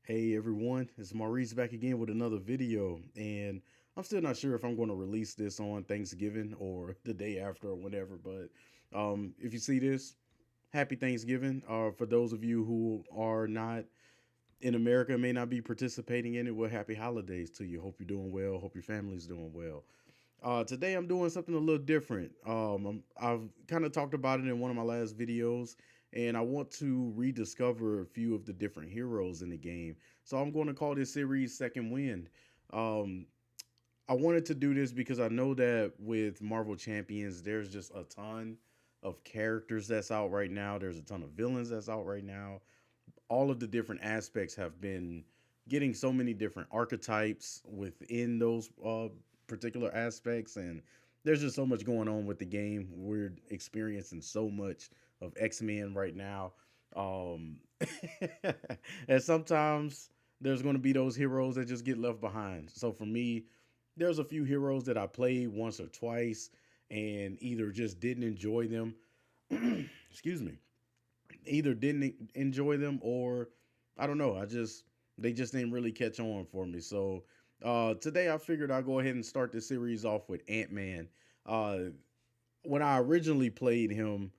Hey everyone, it's Maurice back again with another video, and I'm still not sure if I'm going to release this on Thanksgiving or the day after or whatever. But if you see this, happy Thanksgiving. For those of you who are not in America and may not be participating in it, well, happy holidays to you. Hope you're doing well. Hope your family's doing well. Today I'm doing something a little different. I've kind of talked about it in one of my last videos, and I want to rediscover a few of the different heroes in the game. So I'm going to call this series Second Wind. Um, I wanted to do this because I know that with Marvel Champions, there's just a ton of characters that's out right now. There's a ton of villains that's out right now. All of the different aspects have been getting so many different archetypes within those particular aspects, and there's just so much going on with the game. We're experiencing so much of X-Men right now. um and sometimes there's going to be those heroes that just get left behind. So for me, there's a few heroes that I played once or twice and either just didn't enjoy them. Excuse me, either didn't enjoy them, or I don't know. I just They just didn't really catch on for me. So today I figured I'll go ahead and start the series off with Ant Man. Uh, when I originally played him,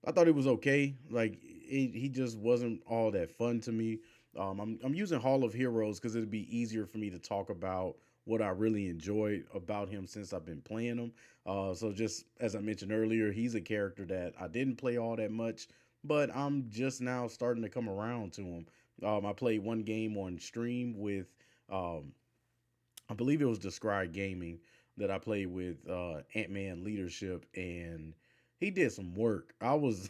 I thought it was okay. Like he just wasn't all that fun to me. I'm using Hall of Heroes because it'd be easier for me to talk about what I really enjoyed about him since I've been playing him. So just as I mentioned earlier, he's a character that I didn't play all that much, but I'm just now starting to come around to him. I played one game on stream with um, I believe it was Describe Gaming that I played with Ant Man Leadership, and he did some work. I was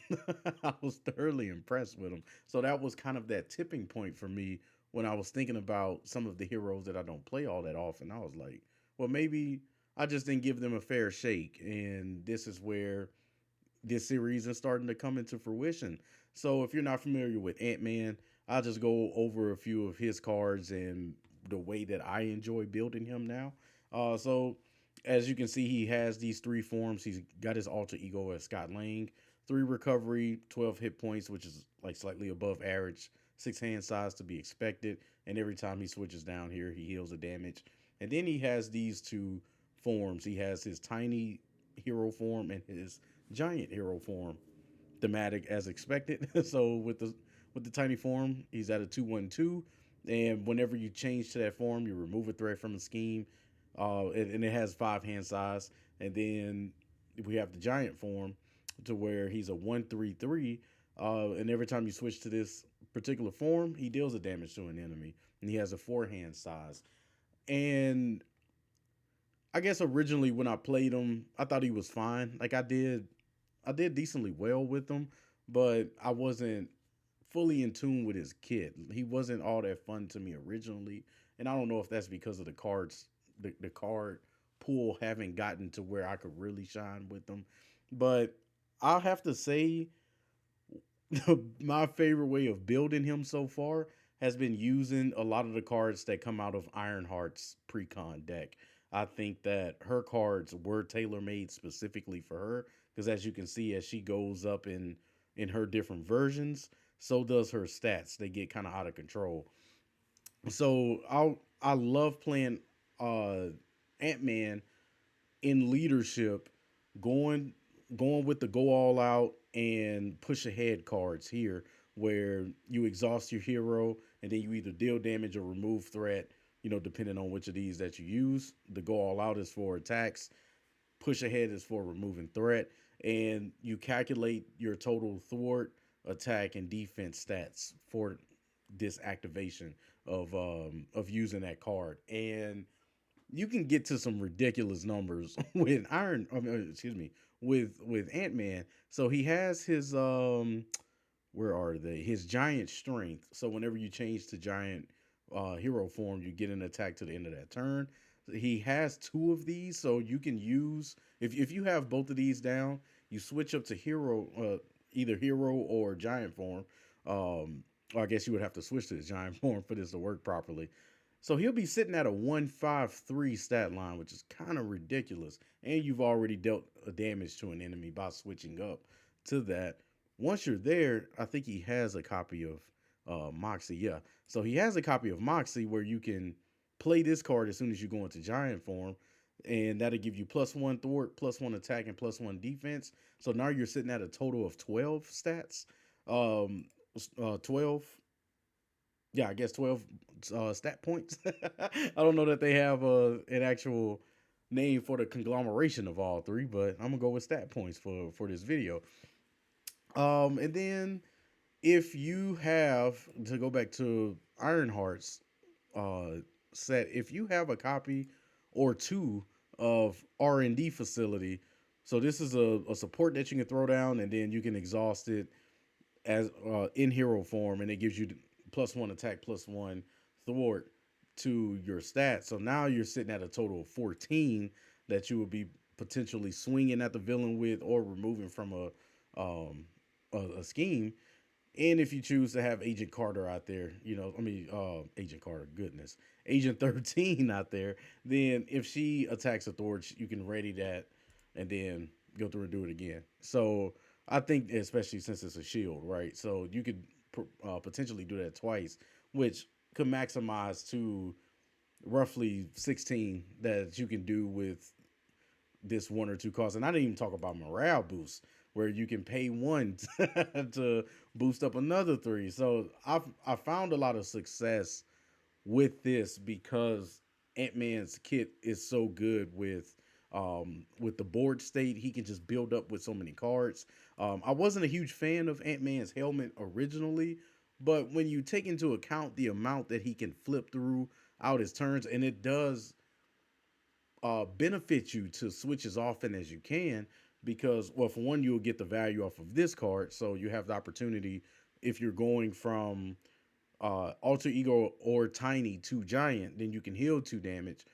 I was thoroughly impressed with him. So that was kind of that tipping point for me when I was thinking about some of the heroes that I don't play all that often. I was like, well, maybe I just didn't give them a fair shake, and this is where this series is starting to come into fruition. So if you're not familiar with Ant Man, I'll just go over a few of his cards and the way that I enjoy building him now. So as you can see, he has these three forms. He's got his alter ego as Scott Lang, 3 recovery, 12 hit points, which is like slightly above average, 6 hand size to be expected. And every time he switches down here, he heals the damage. And then he has these two forms. He has his tiny hero form and his giant hero form, thematic as expected. So with the tiny form, he's at a 2/1/2, and whenever you change to that form, you remove a threat from the scheme. And it has 5 hand size. And then we have the giant form, to where he's a 1/3/3. And every time you switch to this particular form, he deals a damage to an enemy, and he has a 4 hand size. And I guess originally when I played him, I thought he was fine. Like I did decently well with him, but I wasn't fully in tune with his kit. He wasn't all that fun to me originally, and I don't know if that's because of the cards, the card pool haven't gotten to where I could really shine with them. But I'll have to say my favorite way of building him so far has been using a lot of the cards that come out of Ironheart's pre-con deck. I think that her cards were tailor made specifically for her because, as you can see, as she goes up in her different versions, so does her stats. They get kind of out of control. So I love playing uh Ant Man in leadership, going with the go all out and push ahead cards here, where you exhaust your hero and then you either deal damage or remove threat, depending on which of these that you use. The go all out is for attacks, push ahead is for removing threat, and you calculate your total thwart, attack, and defense stats for this activation of using that card. And you can get to some ridiculous numbers with excuse me, with Ant Man. So he has his where are they? His giant strength. So whenever you change to giant hero form, you get an attack to the end of that turn. He has two of these, so you can use if you have both of these down, you switch up to hero, either hero or giant form. Or I guess you would have to switch to the giant form for this to work properly. So he'll be sitting at a 153 stat line, which is kind of ridiculous. And you've already dealt a damage to an enemy by switching up to that. Once you're there, I think he has a copy of Moxie. Yeah. So he has a copy of Moxie where you can play this card as soon as you go into giant form, and that'll give you +1 thwart, +1 attack, and +1 defense. So now you're sitting at a total of 12 stats. 12, yeah, I guess 12 stat points. I don't know that they have an actual name for the conglomeration of all three, but I'm gonna go with stat points for this video. And then if you have to go back to Ironheart's uh set, if you have a copy or two of R&D facility, so this is a support that you can throw down, and then you can exhaust it as in hero form, and it gives you +1 attack, +1 thwart to your stats. So now you're sitting at a total of 14 that you would be potentially swinging at the villain with, or removing from a scheme. And if you choose to have Agent Carter out there, Agent Carter, goodness, Agent 13 out there, then if she attacks a Thorch, you can ready that and then go through and do it again. So I think, especially since it's a shield, right? So you could potentially do that twice, which could maximize to roughly 16 that you can do with this one or two costs. And I didn't even talk about morale boost, where you can pay one to boost up another three. So I found a lot of success with this because Ant Man's kit is so good with the board state. He can just build up with so many cards. I wasn't a huge fan of Ant Man's helmet originally, but when you take into account the amount that he can flip through out his turns, and it does benefit you to switch as often as you can, because, well, for one, you'll get the value off of this card, so you have the opportunity, if you're going from alter ego or tiny to giant, then you can heal 2 damage.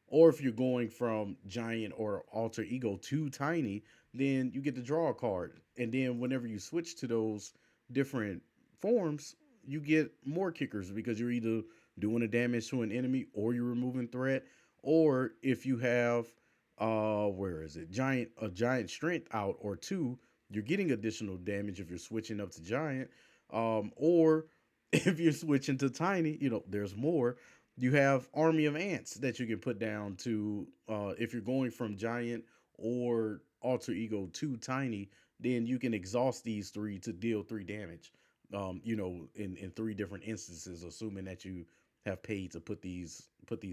Or if you're going from giant or alter ego to tiny, then you get to draw a card, and then whenever you switch to those different forms, you get more kickers, because you're either doing a damage to an enemy, or you're removing threat. Or if you have where is it, giant strength out or two, you're getting additional damage if you're switching up to giant. Or if you're switching to tiny, there's more. You have army of ants that you can put down to, if you're going from giant or alter ego to tiny, then you can exhaust these three to deal 3 damage. In three different instances, assuming that you have paid to put these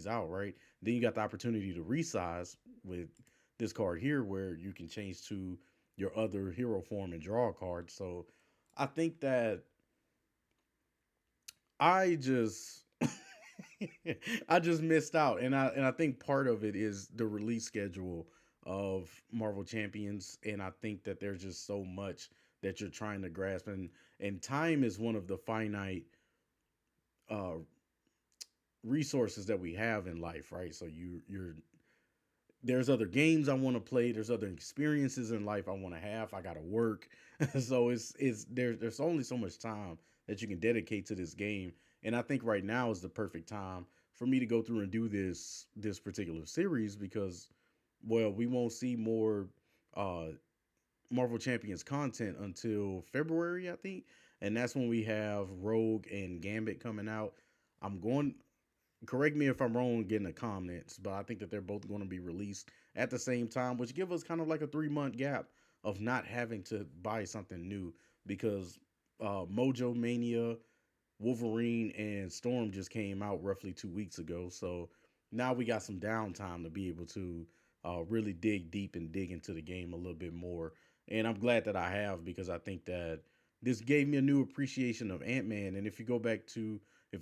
out, right? Then you got the opportunity to resize with this card here, where you can change to your other hero form and draw a card. So I think that I just I just missed out, and I think part of it is the release schedule of Marvel Champions, and I think that there's just so much that you're trying to grasp, and time is one of the finite uh resources that we have in life, right? So you're there's other games I want to play, there's other experiences in life I want to have. I got to work. So it's there's only so much time that you can dedicate to this game. And I think right now is the perfect time for me to go through and do this particular series, because, well, we won't see more uh Marvel Champions content until February, I think. And that's when we have Rogue and Gambit coming out. I'm going Correct me if I'm wrong in the comments, but I think that they're both going to be released at the same time, which give us kind of like a 3 month gap of not having to buy something new, because Mojo Mania, Wolverine, and Storm just came out roughly 2 weeks ago. So now we got some downtime to be able to really dig deep and dig into the game a little bit more. And I'm glad that I have, because I think that this gave me a new appreciation of Ant Man. And if you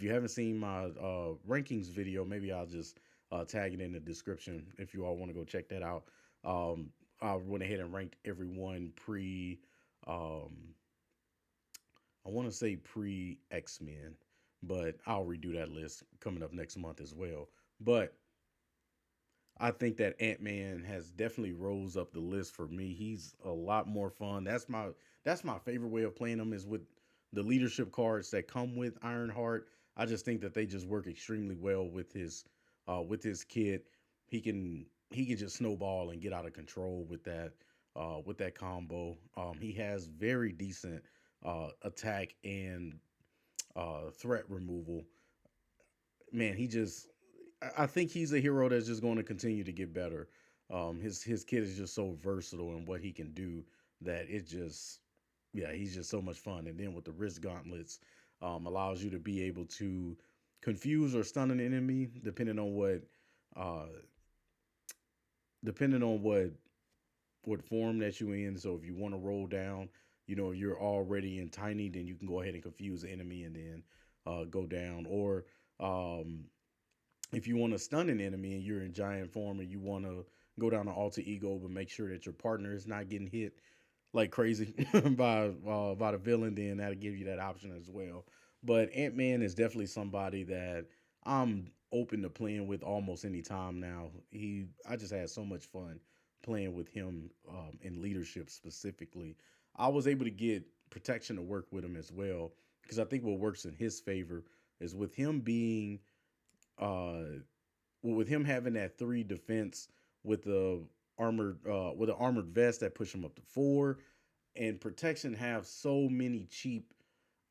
haven't seen my rankings video, maybe I'll just tag it in the description if you all want to go check that out. I went ahead and ranked everyone um, I want to say pre X Men, but I'll redo that list coming up next month as well. But I think that Ant Man has definitely rose up the list for me. He's a lot more fun. That's my favorite way of playing him, is with the leadership cards that come with Ironheart. I just think that they just work extremely well with his kid. He can just snowball and get out of control with that combo. He has very decent attack and threat removal. Man, he just I think he's a hero that's just going to continue to get better. His kid is just so versatile in what he can do that it just yeah, he's just so much fun. And then with the wrist gauntlets, allows you to be able to confuse or stun an enemy uh depending on what form that you in. So if you want to roll down, you're already in tiny, then you can go ahead and confuse the enemy and then go down. Or um, if you want to stun an enemy and you're in giant form and you want to go down to alter ego, but make sure that your partner is not getting hit like crazy by the villain, then that'll give you that option as well. But Ant Man is definitely somebody that I'm open to playing with almost any time now. I just had so much fun playing with him in leadership specifically. I was able to get protection to work with him as well because I think what works in his favor is uh with him having that three defense with the with the armored vest that push him up to four, and protection have so many cheap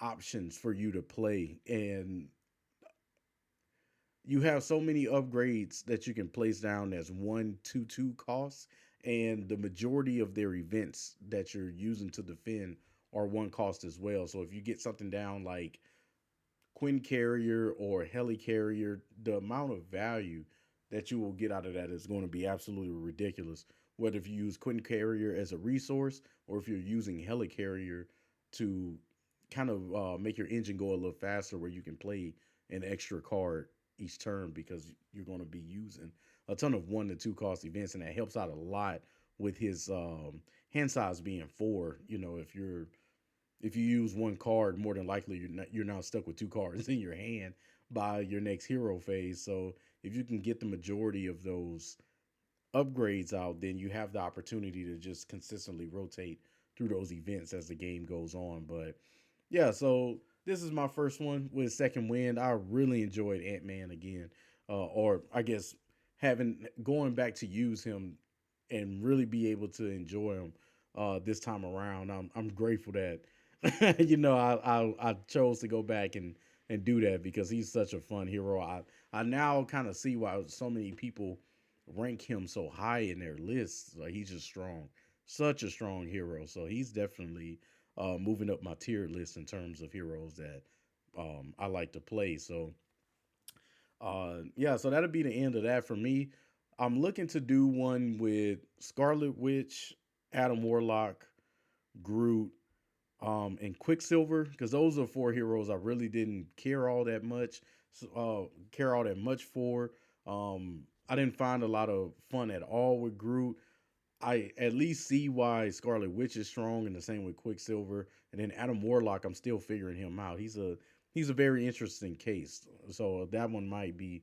options for you to play, and you have so many upgrades that you can place down as 1 2 2 costs, and the majority of their events that you're using to defend are one cost as well. So if you get something down like Quinn Carrier or Helicarrier, the amount of value that you will get out of that is going to be absolutely ridiculous. Whether if you use Quinn Carrier as a resource or if you're using Helicarrier to kind of make your engine go a little faster, where you can play an extra card each turn because you're going to be using a ton of 1 to 2 cost events, and that helps out a lot with his hand size being four. If you use one card, more than likely you're now stuck with two cards in your hand by your next hero phase. So if you can get the majority of those upgrades out, then you have the opportunity to just consistently rotate through those events as the game goes on. But yeah, so this is my first one with Second Wind. I really enjoyed Ant Man again, or I guess having going back to use him and really be able to enjoy him this time around. I'm grateful that I chose to go back and do that because he's such a fun hero. I now kind of see why so many people rank him so high in their lists. Like he's just strong, such a strong hero. So he's definitely moving up my tier list in terms of heroes that I like to play. So yeah, so that'll be the end of that for me. I'm looking to do one with Scarlet Witch, Adam Warlock, Groot, and Quicksilver, because those are four heroes I really didn't care all that much for. I didn't find a lot of fun at all with Groot. I at least see why Scarlet Witch is strong, and the same with Quicksilver. And then Adam Warlock, I'm still figuring him out. He's a very interesting case. So that one might be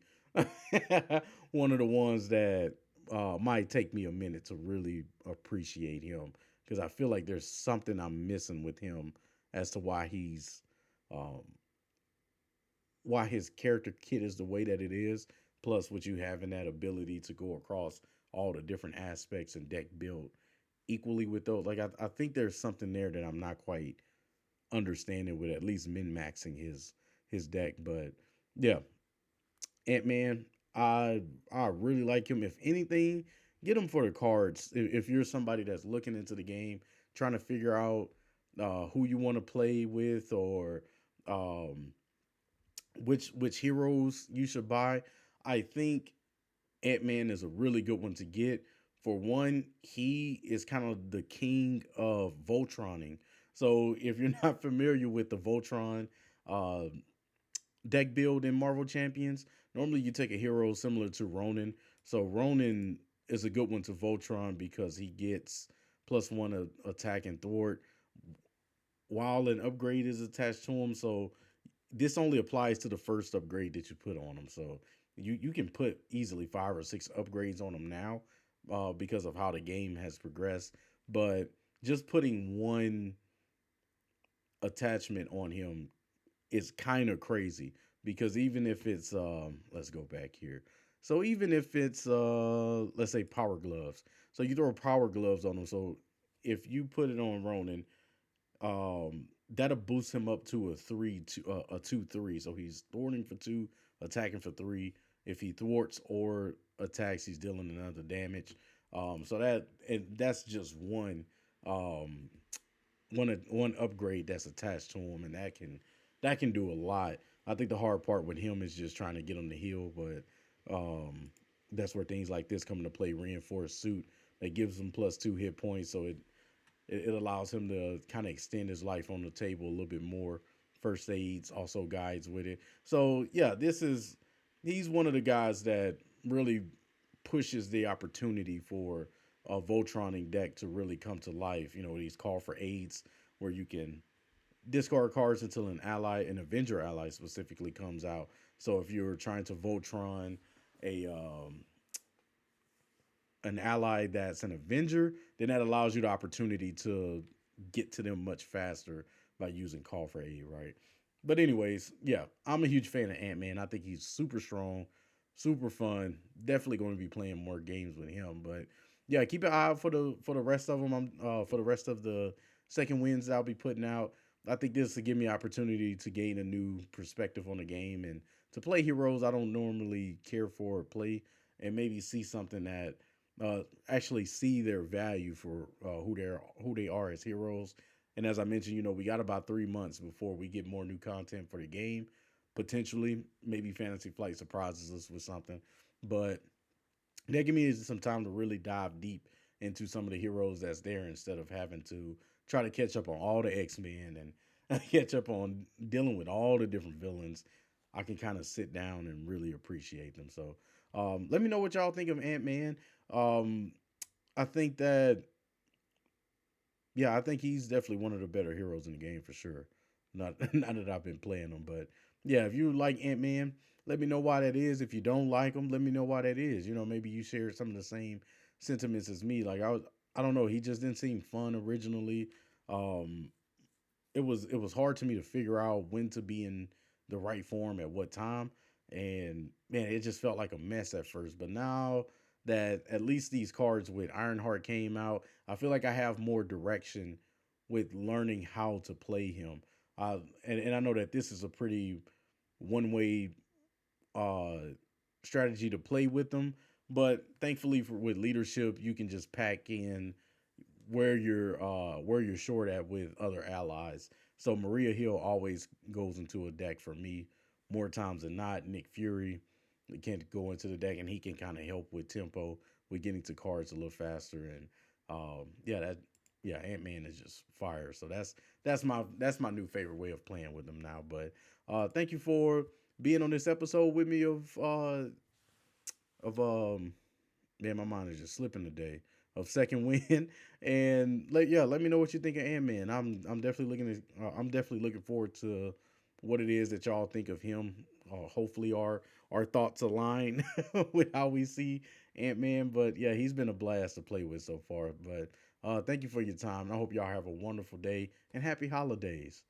one of the ones that might take me a minute to really appreciate him, because I feel like there's something I'm missing with him as to um, why his character kit is the way that it is. Plus, what you having that ability to go across all the different aspects and deck build equally with those. Like I think there's something there that I'm not quite understanding with at least min maxing his deck. But yeah, Ant Man, I really like him. If anything, get him for the cards. If you're somebody that's looking into the game, trying to figure out who you want to play with, or um, which heroes you should buy, I think Ant Man is a really good one to get. For one, he is kind of the king of Voltroning. So if you're not familiar with the Voltron uh, deck build in Marvel Champions, normally you take a hero similar to Ronin. So Ronin is a good one to Voltron because he gets +1 attack and thwart while an upgrade is attached to him. So this only applies to the first upgrade that you put on him. So you can put easily 5 or 6 upgrades on him now because of how the game has progressed. But just putting one attachment on him is kind of crazy, because even if it's let's go back here. So even if it's let's say power gloves. So you throw power gloves on him. So if you put it on Ronin, that'll boost him up to a 2-3. So he's thwarting for two, attacking for three. If he thwarts or attacks, he's dealing another damage. So that's just um one upgrade that's attached to him, and that can do a lot. I think the hard part with him is just trying to get him to heal, but um, that's where things like this come into play. Reinforced suit that gives him +2 hit points, so it allows him to kind of extend his life on the table a little bit more. First aids, also guides with it. So yeah, he's one of the guys that really pushes the opportunity for a Voltroning deck to really come to life. These call for aids where you can discard cards until an Avenger ally specifically comes out. So if you're trying to Voltron a an ally that's an Avenger, then that allows you the opportunity to get to them much faster by using Call for Aid, right? But anyways, yeah, I'm a huge fan of Ant Man. I think he's super strong, super fun. Definitely going to be playing more games with him. But yeah, keep an eye out for the rest of them. For the rest of the second wins I'll be putting out. I think this will give me opportunity to gain a new perspective on the game and to play heroes I don't normally care for or play, and maybe see something that actually see their value for who they are as heroes. And as I mentioned, we got about 3 months before we get more new content for the game. Potentially, maybe Fantasy Flight surprises us with something, but that give me some time to really dive deep into some of the heroes that's there instead of having to try to catch up on all the X-Men and catch up on dealing with all the different villains. I can kind of sit down and really appreciate them. So let me know what y'all think of Ant-Man. Um, I think that yeah, I think he's definitely one of the better heroes in the game for sure. Not not that I've been playing him, but yeah, if you like Ant Man, let me know why that is. If you don't like him, let me know why that is. Maybe you share some of the same sentiments as me. Like I don't know, he just didn't seem fun originally. Um, it was hard to me to figure out when to be in the right form at what time, and man, it just felt like a mess at first. But now that at least these cards with Ironheart came out, I feel like I have more direction with learning how to play him. And I know that this is a pretty one way uh strategy to play with them, but thankfully with leadership you can just pack in where you're short at with other allies. So Maria Hill always goes into a deck for me more times than not. Nick Fury can go into the deck and he can kind of help with tempo, with getting to cards a little faster. And yeah, Ant Man is just fire. So that's my new favorite way of playing with them now. But thank you for being on this episode with me of man, my mind is just slipping today. Of second win, and let me know what you think of Ant Man. I'm definitely looking forward to what it is that y'all think of him. Hopefully, our thoughts align with how we see Ant Man. But yeah, he's been a blast to play with so far. But thank you for your time. I hope y'all have a wonderful day and happy holidays.